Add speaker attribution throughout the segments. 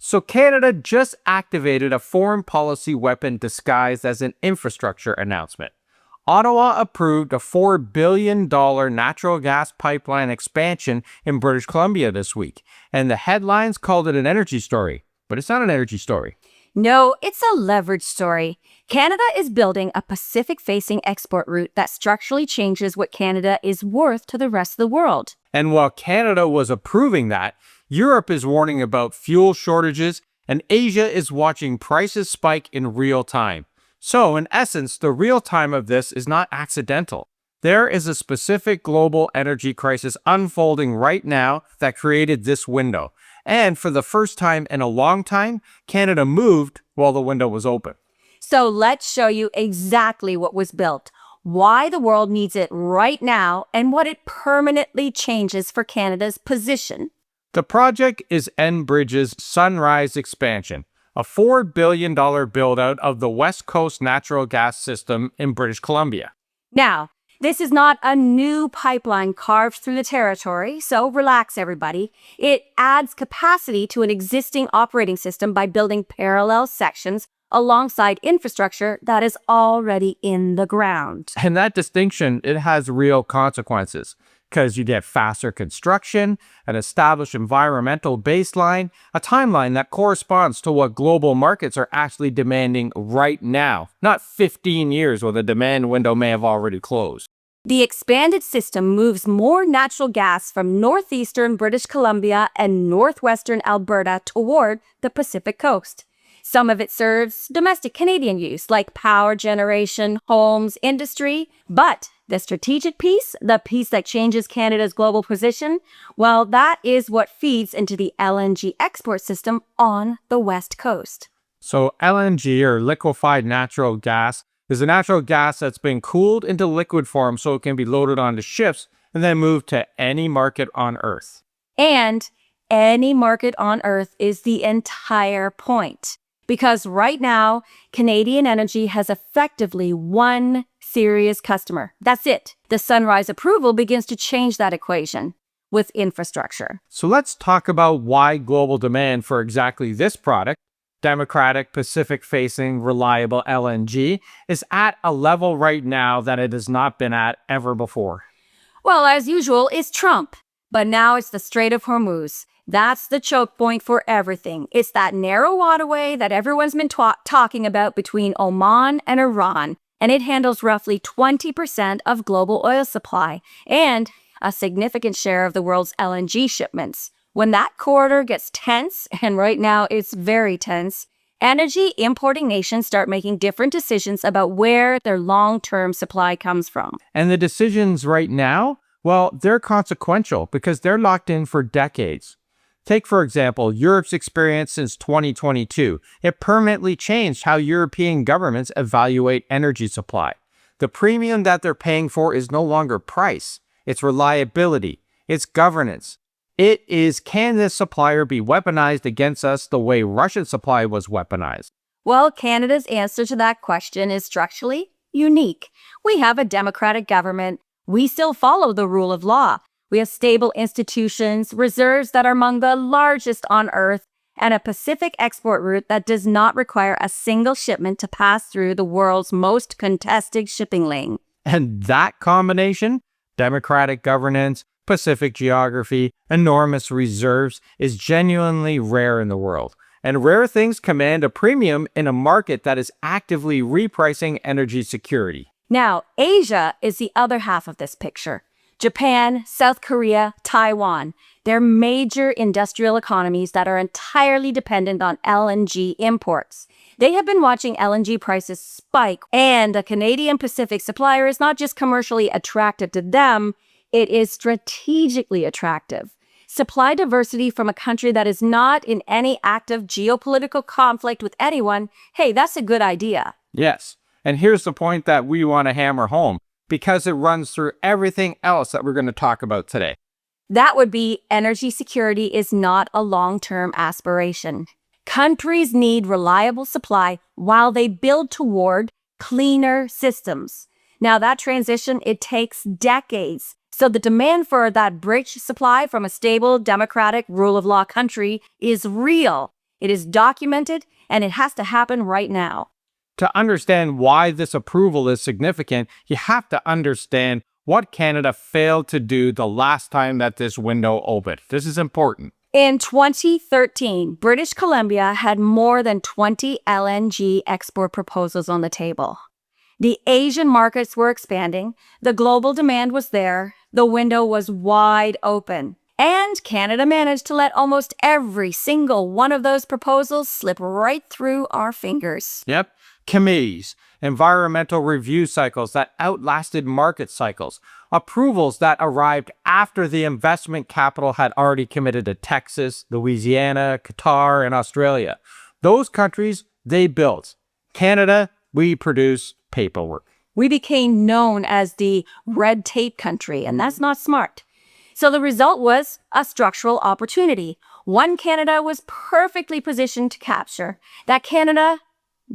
Speaker 1: So Canada just activated a foreign policy weapon disguised as an infrastructure announcement. Ottawa approved a $4 billion natural gas pipeline expansion in British Columbia this week, and the headlines called it an energy story, but it's not an energy story.
Speaker 2: No, it's a leverage story. Canada is building a Pacific-facing export route that structurally changes what Canada is worth to the rest of the world.
Speaker 1: And while Canada was approving that, Europe is warning about fuel shortages, and Asia is watching prices spike in real time. So, in essence, the real time of this is not accidental. There is a specific global energy crisis unfolding right now that created this window. And for the first time in a long time, Canada moved while the window was open.
Speaker 2: So let's show you exactly what was built, why the world needs it right now, and what it permanently changes for Canada's position.
Speaker 1: The project is Enbridge's Sunrise expansion, a $4 billion build-out of the West Coast natural gas system in British Columbia.
Speaker 2: Now, this is not a new pipeline carved through the territory, so relax everybody. It adds capacity to an existing operating system by building parallel sections alongside infrastructure that is already in the ground.
Speaker 1: And that distinction, it has real consequences, because you get faster construction, an established environmental baseline, a timeline that corresponds to what global markets are actually demanding right now, not 15 years where the demand window may have already closed.
Speaker 2: The expanded system moves more natural gas from northeastern British Columbia and northwestern Alberta toward the Pacific coast. Some of it serves domestic Canadian use, like power generation, homes, industry. But the strategic piece, the piece that changes Canada's global position, well, that is what feeds into the LNG export system on the West Coast.
Speaker 1: So LNG, or liquefied natural gas, is a natural gas that's been cooled into liquid form so it can be loaded onto ships and then moved to any market on Earth.
Speaker 2: And any market on Earth is the entire point. Because right now, Canadian Energy has effectively one serious customer. That's it. The Sunrise approval begins to change that equation with infrastructure.
Speaker 1: So let's talk about why global demand for exactly this product, democratic, Pacific-facing, reliable LNG, is at a level right now that it has not been at ever before.
Speaker 2: Well, as usual, it's Trump. But now it's the Strait of Hormuz. That's the choke point for everything. It's that narrow waterway that everyone's been talking about between Oman and Iran, and it handles roughly 20% of global oil supply and a significant share of the world's LNG shipments. When that corridor gets tense, and right now it's very tense, energy importing nations start making different decisions about where their long-term supply comes from.
Speaker 1: And the decisions right now, well, they're consequential because they're locked in for decades. Take, for example, Europe's experience since 2022. It permanently changed how European governments evaluate energy supply. The premium that they're paying for is no longer price. It's reliability. It's governance. It is, can this supplier be weaponized against us the way Russian supply was weaponized?
Speaker 2: Well, Canada's answer to that question is structurally unique. We have a democratic government. We still follow the rule of law. We have stable institutions, reserves that are among the largest on Earth, and a Pacific export route that does not require a single shipment to pass through the world's most contested shipping lane.
Speaker 1: And that combination, democratic governance, Pacific geography, enormous reserves, is genuinely rare in the world. And rare things command a premium in a market that is actively repricing energy security.
Speaker 2: Now, Asia is the other half of this picture. Japan, South Korea, Taiwan, they're major industrial economies that are entirely dependent on LNG imports. They have been watching LNG prices spike, and a Canadian Pacific supplier is not just commercially attractive to them, it is strategically attractive. Supply diversity from a country that is not in any active geopolitical conflict with anyone, hey, that's a good idea.
Speaker 1: Yes, and here's the point that we want to hammer home, because it runs through everything else that we're going to talk about today.
Speaker 2: That would be energy security is not a long-term aspiration. Countries need reliable supply while they build toward cleaner systems. Now, that transition, it takes decades. So the demand for that bridge supply from a stable, democratic, rule of law country is real. It is documented, and it has to happen right now.
Speaker 1: To understand why this approval is significant, you have to understand what Canada failed to do the last time that this window opened. This is important.
Speaker 2: In 2013, British Columbia had more than 20 LNG export proposals on the table. The Asian markets were expanding, the global demand was there, the window was wide open. And Canada managed to let almost every single one of those proposals slip right through our fingers.
Speaker 1: Yep. Committees, environmental review cycles that outlasted market cycles, approvals that arrived after the investment capital had already committed to Texas, Louisiana, Qatar, and Australia. Those countries, they built. Canada, we produce paperwork.
Speaker 2: We became known as the red tape country, and that's not smart. So the result was a structural opportunity. One Canada was perfectly positioned to capture. That Canada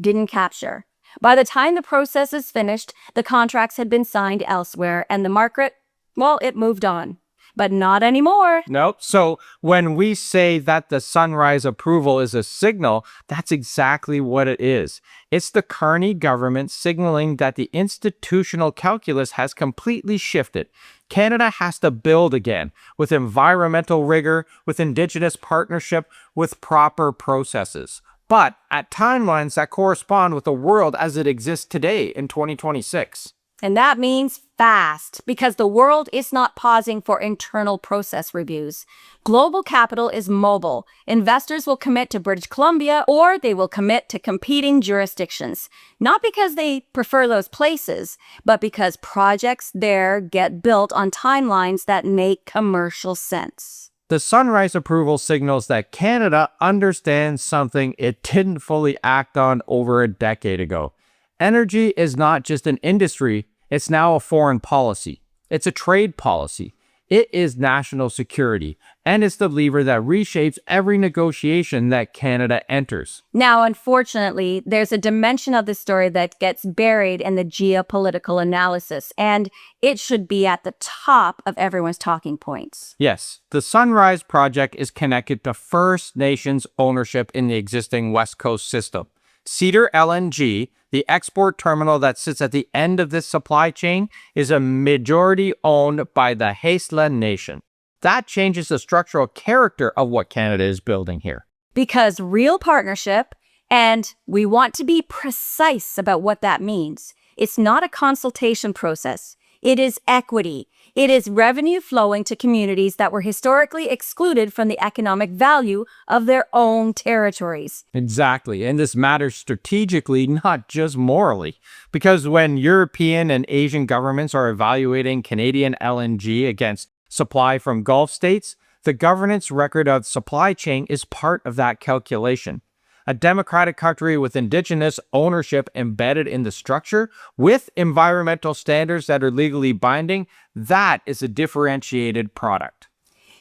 Speaker 2: didn't capture. By the time the process is finished, the contracts had been signed elsewhere, and the market, well, it moved on. But not anymore.
Speaker 1: Nope. So when we say that the Sunrise approval is a signal, that's exactly what it is. It's the Carney government signaling that the institutional calculus has completely shifted. Canada has to build again with environmental rigor, with Indigenous partnership, with proper processes, but at timelines that correspond with the world as it exists today in 2026.
Speaker 2: And that means fast, because the world is not pausing for internal process reviews. Global capital is mobile. Investors will commit to British Columbia, or they will commit to competing jurisdictions. Not because they prefer those places, but because projects there get built on timelines that make commercial sense.
Speaker 1: The Sunrise approval signals that Canada understands something it didn't fully act on over a decade ago. Energy is not just an industry, it's now a foreign policy. It's a trade policy. It is national security, and it's the lever that reshapes every negotiation that Canada enters.
Speaker 2: Now, unfortunately, there's a dimension of the story that gets buried in the geopolitical analysis, and it should be at the top of everyone's talking points.
Speaker 1: Yes, the Sunrise project is connected to First Nations ownership in the existing West Coast system. Cedar LNG, the export terminal that sits at the end of this supply chain, is a majority owned by the Haisla Nation. That changes the structural character of what Canada is building here.
Speaker 2: Because real partnership, and we want to be precise about what that means, it's not a consultation process. It is equity. It is revenue flowing to communities that were historically excluded from the economic value of their own territories.
Speaker 1: Exactly, and this matters strategically, not just morally. Because when European and Asian governments are evaluating Canadian LNG against supply from Gulf states, the governance record of supply chain is part of that calculation. A democratic country with Indigenous ownership embedded in the structure, with environmental standards that are legally binding, that is a differentiated product.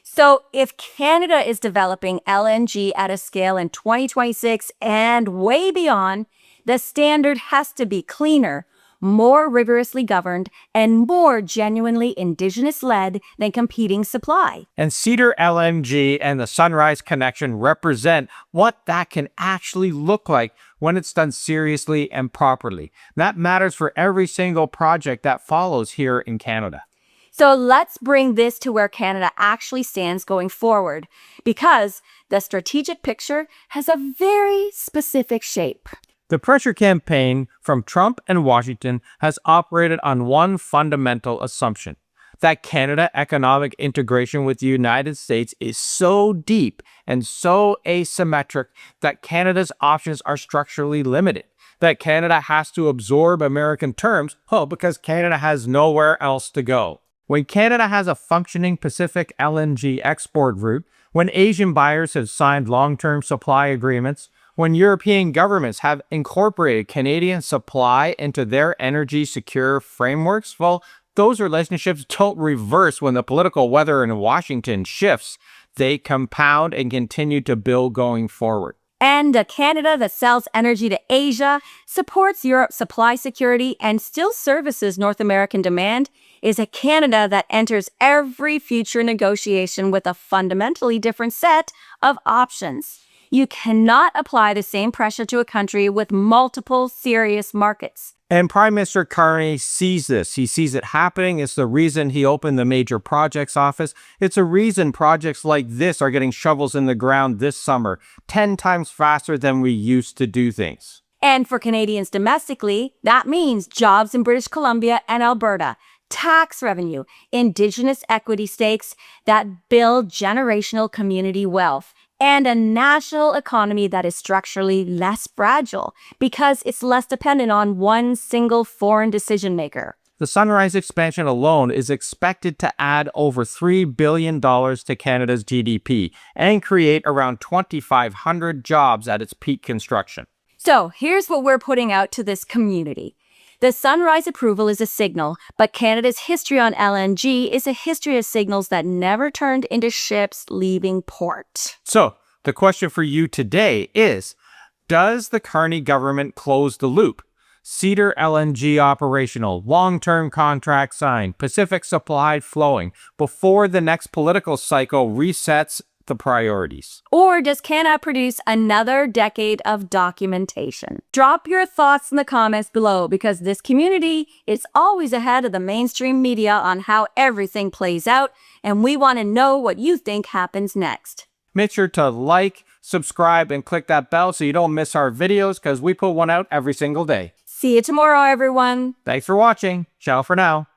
Speaker 2: So if Canada is developing LNG at a scale in 2026 and way beyond, the standard has to be cleaner, more rigorously governed, and more genuinely Indigenous-led than competing supply.
Speaker 1: And Cedar LNG and the Sunrise connection represent what that can actually look like when it's done seriously and properly. That matters for every single project that follows here in Canada.
Speaker 2: So let's bring this to where Canada actually stands going forward, because the strategic picture has a very specific shape.
Speaker 1: The pressure campaign from Trump and Washington has operated on one fundamental assumption: that Canada economic integration with the United States is so deep and so asymmetric that Canada's options are structurally limited, that Canada has to absorb American terms, because Canada has nowhere else to go. When Canada has a functioning Pacific LNG export route, when Asian buyers have signed long-term supply agreements, when European governments have incorporated Canadian supply into their energy secure frameworks, well, those relationships don't reverse when the political weather in Washington shifts. They compound and continue to build going forward.
Speaker 2: And a Canada that sells energy to Asia, supports Europe's supply security, and still services North American demand is a Canada that enters every future negotiation with a fundamentally different set of options. You cannot apply the same pressure to a country with multiple serious markets.
Speaker 1: And Prime Minister Carney sees this. He sees it happening. It's the reason he opened the Major Projects Office. It's a reason projects like this are getting shovels in the ground this summer, 10 times faster than we used to do things.
Speaker 2: And for Canadians domestically, that means jobs in British Columbia and Alberta, tax revenue, Indigenous equity stakes that build generational community wealth, and a national economy that is structurally less fragile because it's less dependent on one single foreign decision maker.
Speaker 1: The Sunrise expansion alone is expected to add over $3 billion to Canada's GDP and create around 2,500 jobs at its peak construction.
Speaker 2: So here's what we're putting out to this community. The Sunrise approval is a signal, but Canada's history on LNG is a history of signals that never turned into ships leaving port.
Speaker 1: So, the question for you today is, does the Carney government close the loop? Cedar LNG operational, long-term contract signed, Pacific supply flowing, before the next political cycle resets the priorities.
Speaker 2: Or does Canada produce another decade of documentation? Drop your thoughts in the comments below because this community is always ahead of the mainstream media on how everything plays out, and we want to know what you think happens next.
Speaker 1: Make sure to like, subscribe, and click that bell so you don't miss our videos because we put one out every single day.
Speaker 2: See you tomorrow, everyone.
Speaker 1: Thanks for watching. Ciao for now.